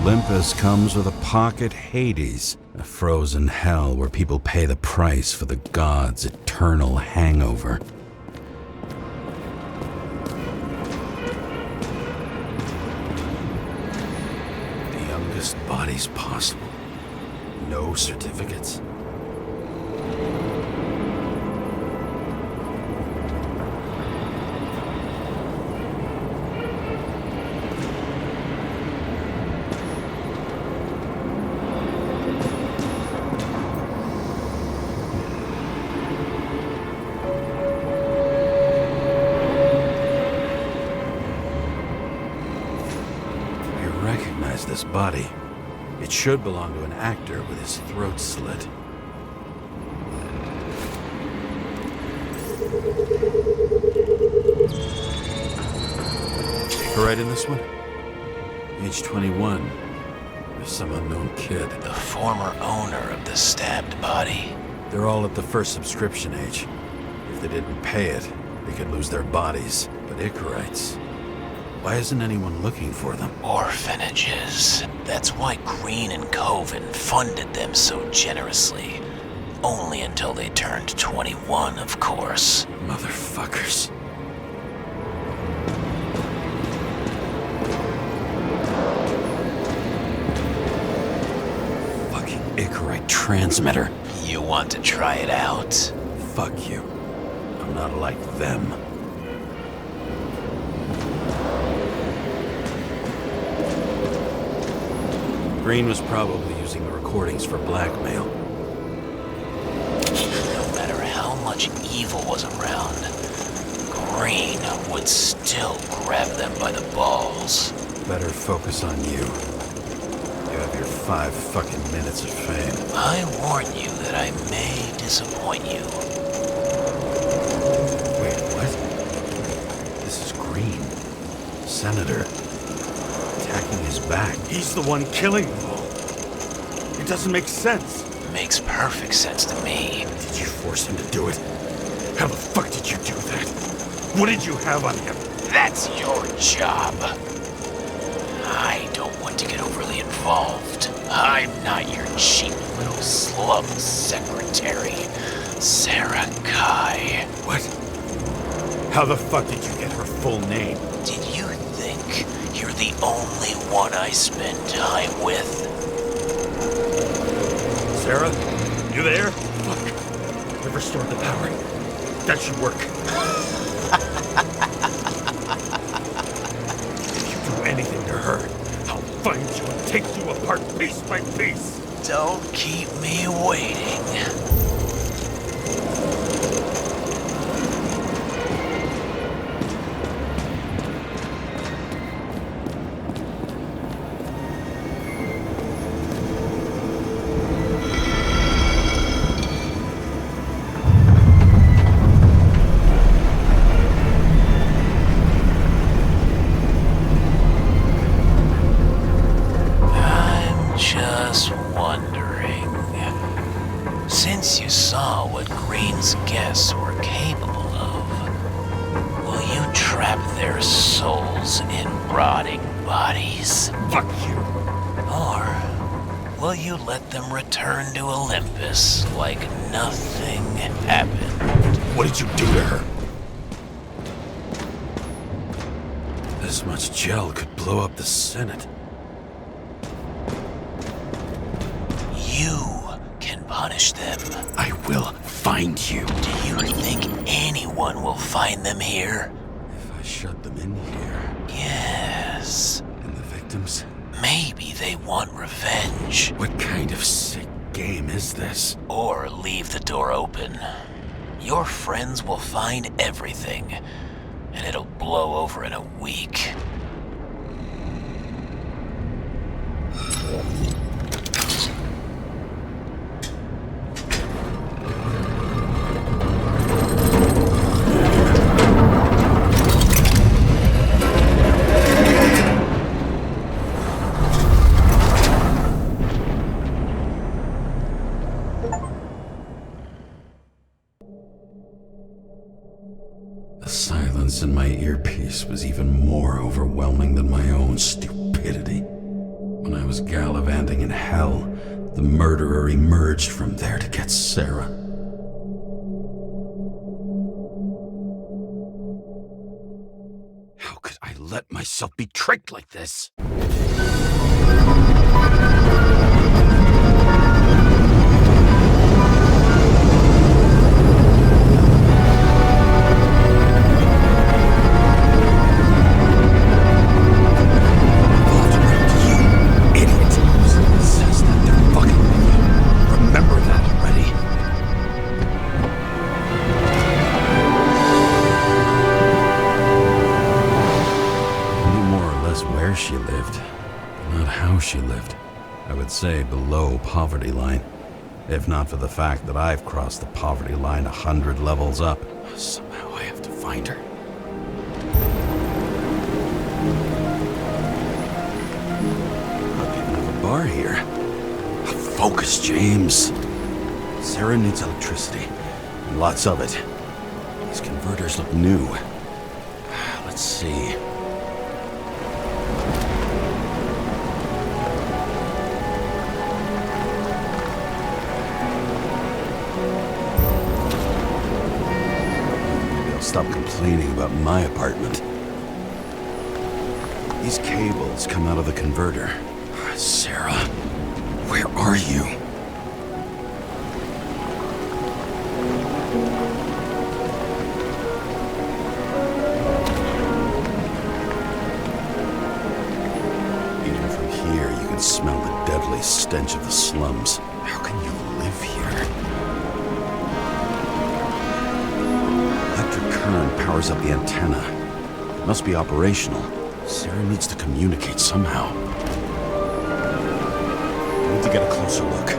Olympus comes with a pocket Hades, a frozen hell where people pay the price for the gods' eternal hangover. The youngest bodies possible. No certificates. This body. It should belong to an actor with his throat slit. Right in this one? Age 21. There's some unknown kid. The former owner of the stabbed body. They're all at the first subscription age. If they didn't pay it, they could lose their bodies. But Icarites... why isn't anyone looking for them? Orphanages. That's why Green and Coven funded them so generously. Only until they turned 21, of course. Motherfuckers. Fucking Icarite transmitter. You want to try it out? Fuck you. I'm not like them. Green was probably using the recordings for blackmail. No matter how much evil was around, Green would still grab them by the balls. Better focus on you. You have your 5 fucking minutes of fame. I warn you that I may disappoint you. Wait, what? This is Green. Senator. Attacking his back. He's the one killing them all. It doesn't make sense. Makes perfect sense to me. Did you force him to do it? How the fuck did you do that? What did you have on him? That's your job. I don't want to get overly involved. I'm not your cheap little slum secretary, Sarah Kai. What? How the fuck did you get her full name? Did you think you're the only one I spend time with? Sarah? You there? Fuck. I've restored the power. That should work. If you do anything to her, I'll find you and take you apart piece by piece. Don't keep me waiting. Since you saw what Green's guests were capable of, will you trap their souls in rotting bodies? Fuck you. Or will you let them return to Olympus like nothing happened? What did you do to her? This much gel could blow up the Senate. You can punish them. I will find you. Do you think anyone will find them here? If I shut them in here... Yes. And the victims? Maybe they want revenge. What kind of sick game is this? Or leave the door open. Your friends will find everything, and it'll blow over in a week. The silence in my earpiece was even more overwhelming than my own stupidity. When I was was gallivanting in hell, the murderer emerged from there to get Sarah. How could I let myself be tricked like this? She lived, but not how she lived. I would say below poverty line, if not for the fact that I've crossed the poverty line 100 levels up. Somehow I have to find her. Not even have a bar here. Focus, James. Sarah needs electricity, and lots of it. These converters look new. Let's see. Stop complaining about my apartment. These cables come out of the converter. Sarah, where are you? Even from here, you can smell the deadly stench of the slums. How can you live here? Current powers up the antenna. It must be operational. Sarah needs to communicate somehow. I need to get a closer look.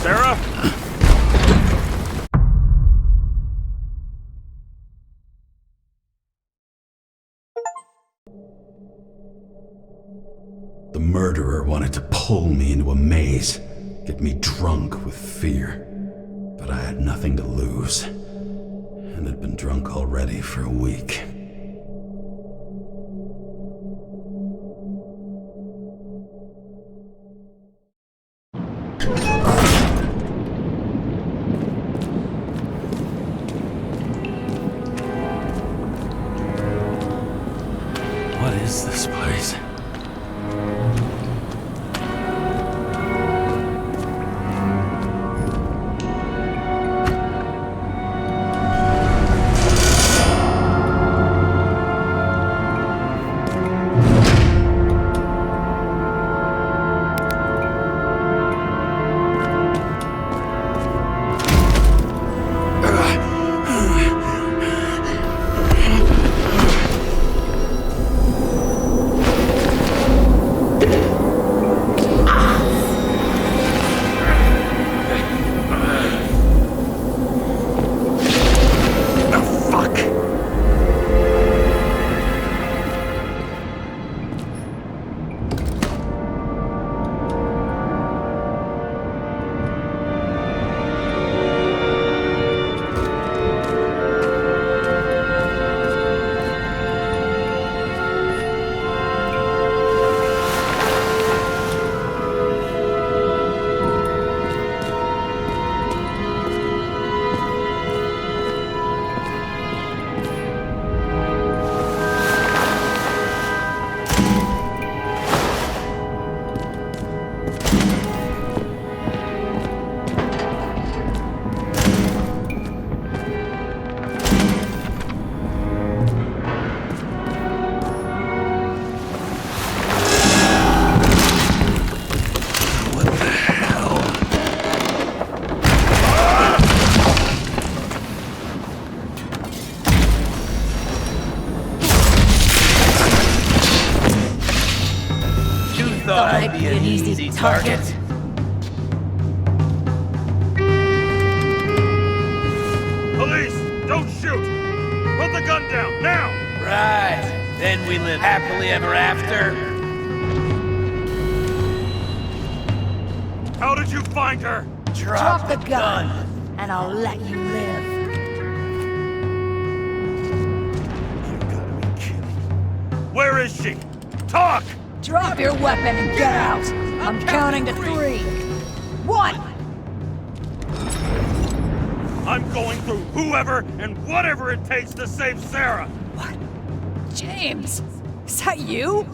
Sarah? The murderer wanted to pull me into a maze, get me drunk with fear. But I had nothing to lose, and had been drunk already for a week. What is this place? thought I'd be an easy target. Police, don't shoot! Put the gun down, now! Right. Then we live happily ever after. How did you find her? Drop the gun. and I'll let you live. You gotta be kidding. Where is she? Talk! Drop your weapon and get out! I'm counting to 3. 1! I'm going through whoever and whatever it takes to save Sarah! What? James! Is that you?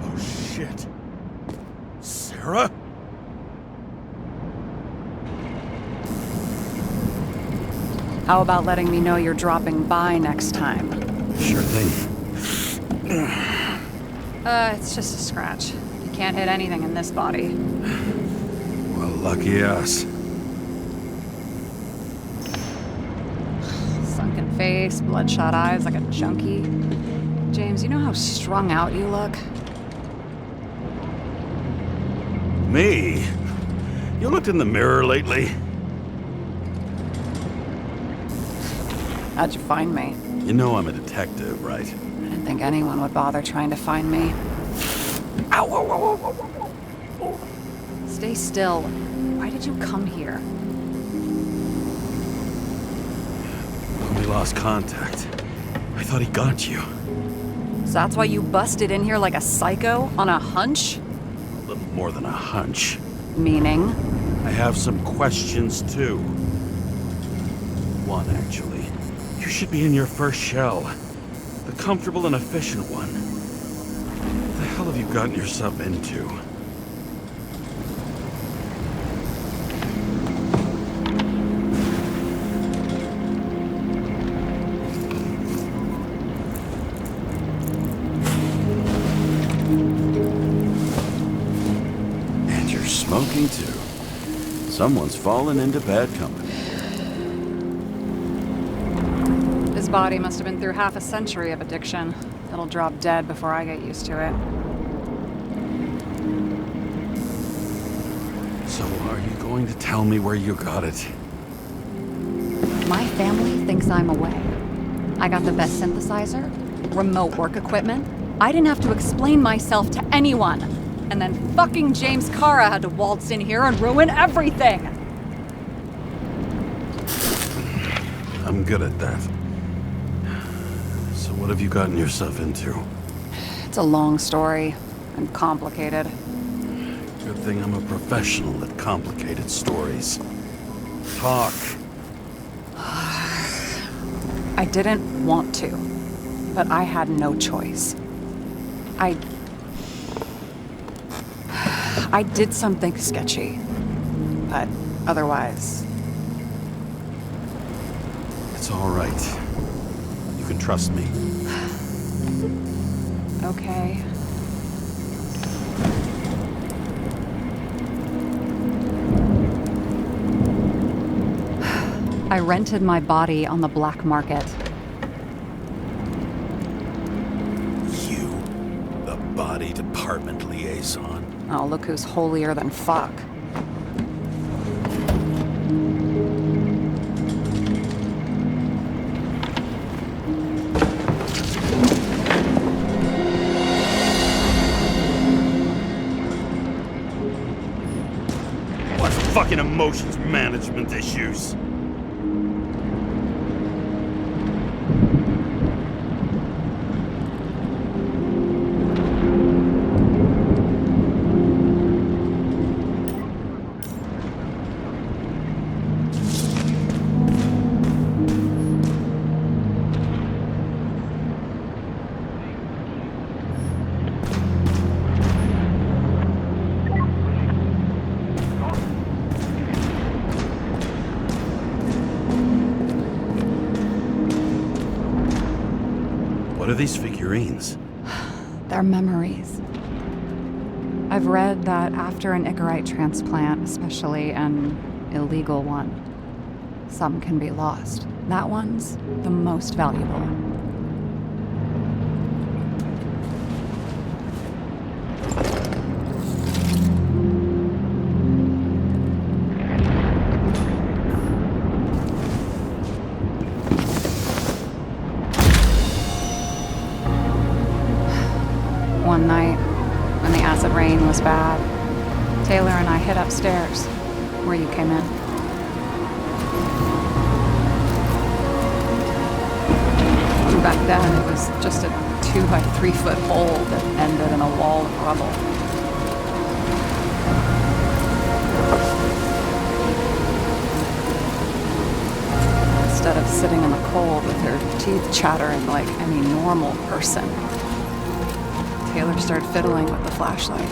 Oh shit. Sarah? How about letting me know you're dropping by next time? Sure thing. It's just a scratch. You can't hit anything in this body. Well, lucky us. Sunken face, bloodshot eyes like a junkie. James, you know how strung out you look? Me? You looked in the mirror lately? How'd you find me? You know I'm a detective, right? I didn't think anyone would bother trying to find me. Ow, ow, ow, ow, ow, ow. Stay still. Why did you come here? When we lost contact, I thought he got you. So that's why you busted in here like a psycho on a hunch? A little more than a hunch. Meaning? I have some questions, too. One, actually. You should be in your first shell. The comfortable and efficient one. What the hell have you gotten yourself into? And you're smoking, too. Someone's fallen into bad company. His body must have been through half a century of addiction. It'll drop dead before I get used to it. So are you going to tell me where you got it? My family thinks I'm away. I got the best synthesizer, remote work equipment. I didn't have to explain myself to anyone. And then fucking James Kara had to waltz in here and ruin everything. I'm good at that. So what have you gotten yourself into? It's a long story and complicated. Good thing I'm a professional at complicated stories. Talk. I didn't want to, but I had no choice. I did something sketchy, but otherwise... It's all right. You can trust me. Okay. I rented my body on the black market. You, the body department liaison. Oh, look who's holier than fuck. What fucking emotions management issues? What are these figurines? They're memories. I've read that after an Icarite transplant, especially an illegal one, some can be lost. That one's the most valuable. One night, when the acid rain was bad, Taylor and I hid upstairs, where you came in. And back then, it was just a 2 by 3 foot hole that ended in a wall of rubble. Instead of sitting in the cold with her teeth chattering like any normal person, Taylor started fiddling with the flashlight.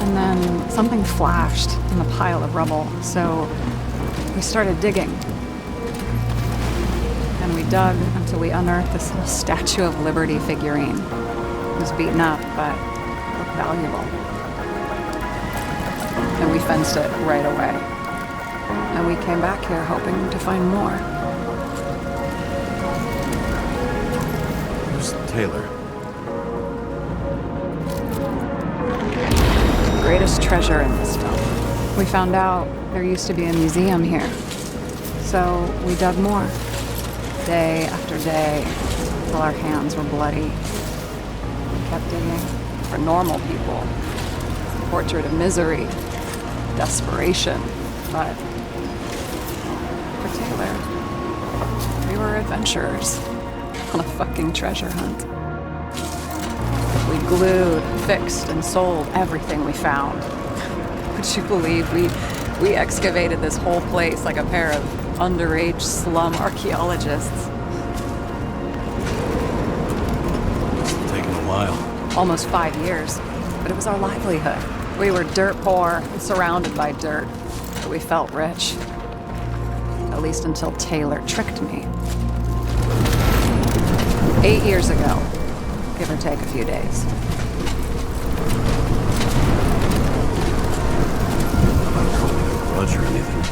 And then something flashed in the pile of rubble, so we started digging. And we dug until we unearthed this little Statue of Liberty figurine. It was beaten up, but looked valuable. And we fenced it right away. And we came back here hoping to find more. Who's Taylor? The greatest treasure in this film. We found out there used to be a museum here. So we dug more. Day after day, till our hands were bloody. We kept digging for normal people. A portrait of misery, desperation, but for Taylor, we were adventurers on a fucking treasure hunt. We glued, fixed, and sold everything we found. Would you believe we excavated this whole place like a pair of underage slum archaeologists? It's taken a while. Almost 5 years, but it was our livelihood. We were dirt poor and surrounded by dirt, but we felt rich. At least until Taylor tricked me. 8 years ago, give or take a few days. I'm not holding a grudge or anything.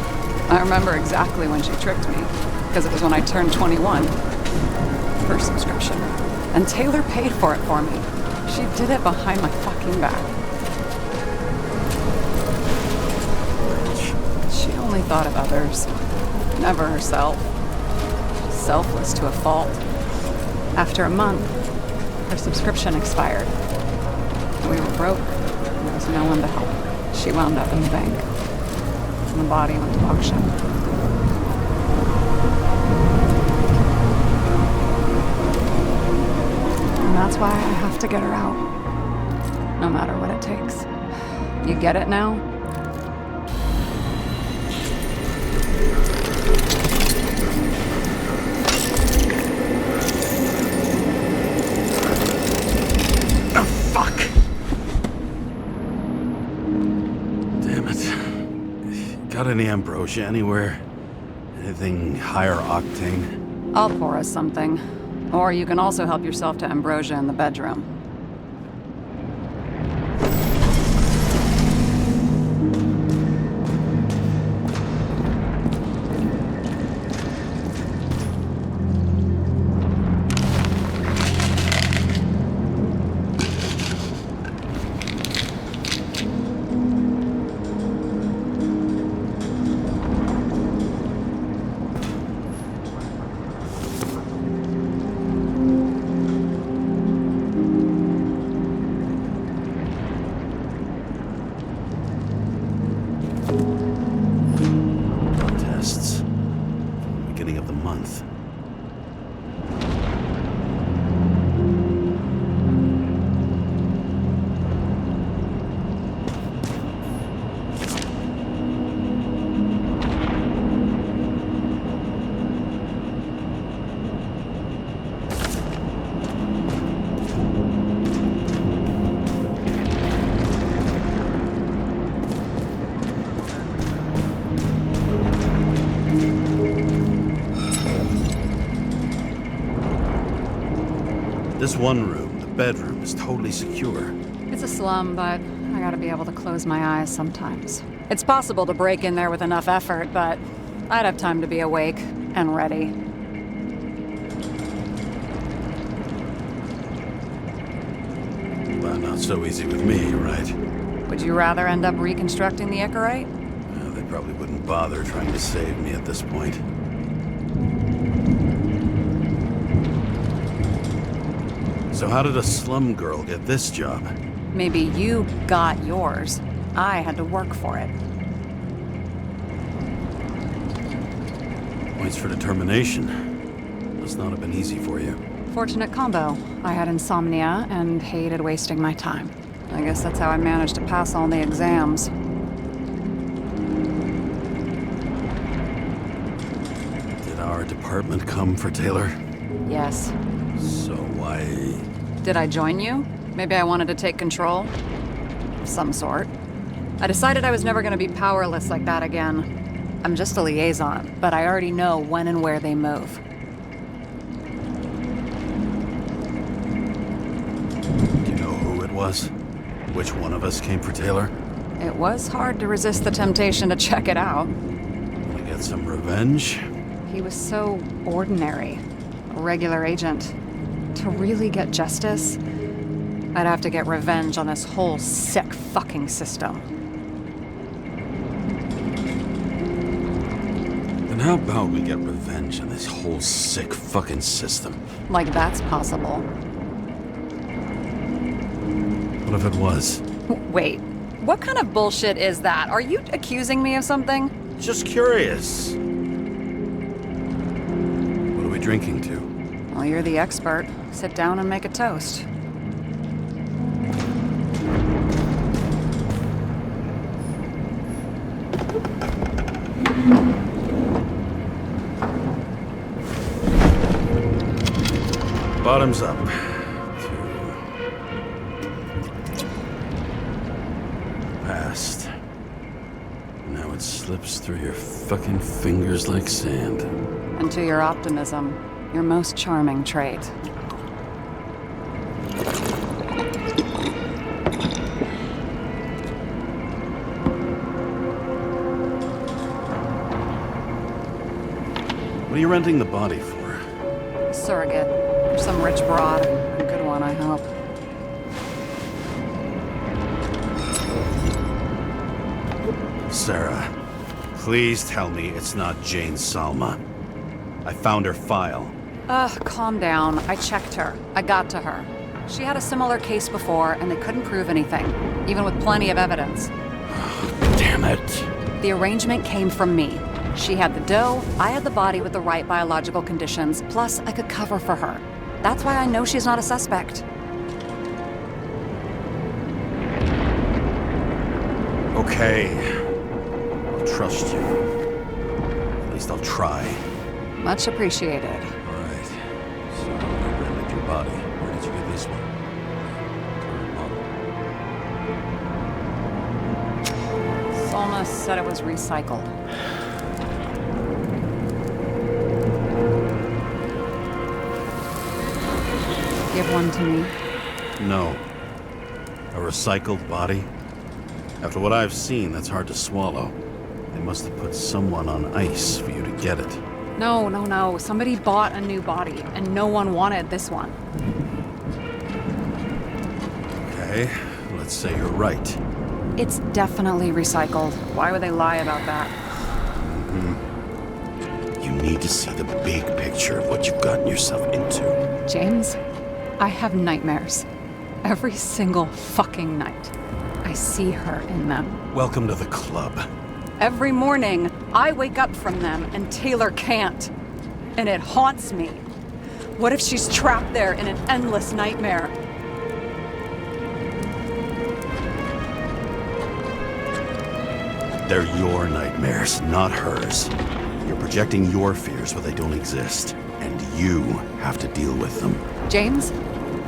I remember exactly when she tricked me, because it was when I turned 21. Her subscription. And Taylor paid for it for me. She did it behind my fucking back. She only thought of others, never herself. Selfless to a fault. After a month, her subscription expired. We were broke, and there was no one to help. She wound up in the bank, and the body went to auction. And that's why I have to get her out, no matter what it takes. You get it now? Got any ambrosia anywhere? Anything higher octane? I'll pour us something. Or you can also help yourself to ambrosia in the bedroom. Tests from the beginning of the month. This one room, the bedroom, is totally secure. It's a slum, but I gotta be able to close my eyes sometimes. It's possible to break in there with enough effort, but I'd have time to be awake and ready. Well, not so easy with me, right? Would you rather end up reconstructing the Icarite? Well, they probably wouldn't bother trying to save me at this point. So how did a slum girl get this job? Maybe you got yours. I had to work for it. Points for determination. Must not have been easy for you. Fortunate combo. I had insomnia and hated wasting my time. I guess that's how I managed to pass all the exams. Did our department come for Taylor? Yes. So why... Did I join you? Maybe I wanted to take control? Of some sort. I decided I was never gonna be powerless like that again. I'm just a liaison, but I already know when and where they move. Do you know who it was? Which one of us came for Taylor? It was hard to resist the temptation to check it out. Wanna get some revenge? He was so ordinary. A regular agent. To really get justice, I'd have to get revenge on this whole sick fucking system. Then how about we get revenge on this whole sick fucking system? Like that's possible. What if it was? Wait, what kind of bullshit is that? Are you accusing me of something? Just curious. What are we drinking to? Well, you're the expert. Sit down and make a toast. Bottoms up. Past. Now it slips through your fucking fingers like sand. And to your optimism, your most charming trait. What are you renting the body for? Surrogate. For some rich broad. A good one, I hope. Sarah, please tell me it's not Jane Salma. I found her file. Calm down. I checked her. I got to her. She had a similar case before, and they couldn't prove anything, even with plenty of evidence. Damn it. The arrangement came from me. She had the dough, I had the body with the right biological conditions, plus I could cover for her. That's why I know she's not a suspect. Okay. I'll trust you. At least I'll try. Much appreciated. All right. So, you rented your body. Where did you get this one? Current model. Salma said it was recycled. Give one to me. No. A recycled body? After what I've seen, that's hard to swallow. They must have put someone on ice for you to get it. No. Somebody bought a new body, and no one wanted this one. Okay, let's say you're right. It's definitely recycled. Why would they lie about that? You need to see the big picture of what you've gotten yourself into. James, I have nightmares. Every single fucking night. I see her in them. Welcome to the club. Every morning, I wake up from them and Taylor can't. And it haunts me. What if she's trapped there in an endless nightmare? They're your nightmares, not hers. You're projecting your fears where they don't exist. And you have to deal with them. James,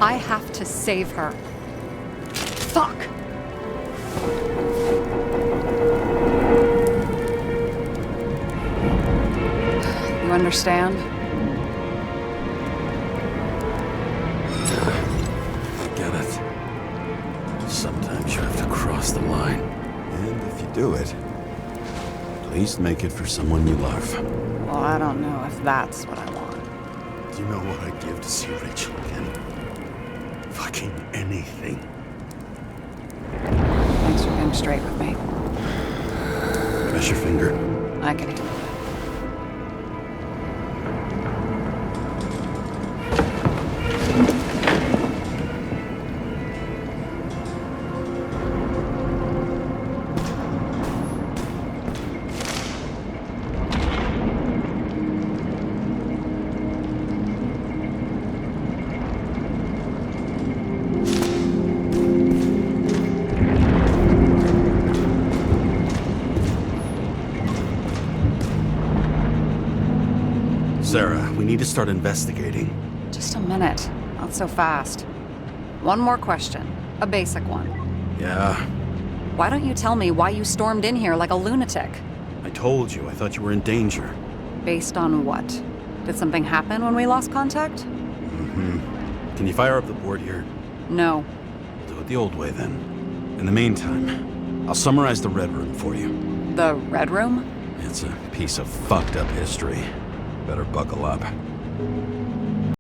I have to save her. Fuck! You understand? I get it. Sometimes you have to cross the line. And if you do it, at least make it for someone you love. Well, I don't know if that's what I want. Do you know what I'd give to see Rachel again? Fucking anything. Thanks for being straight with me. Press your finger. I can handle it. Sarah, we need to start investigating. Just a minute. Not so fast. One more question. A basic one. Yeah, Why don't you tell me why you stormed in here like a lunatic? I told you, I thought you were in danger. Based on what? Did something happen when we lost contact? Can you fire up the board here? No. Do it the old way then. In the meantime, I'll summarize the Red Room for you. The Red Room? It's a piece of fucked up history. Better buckle up.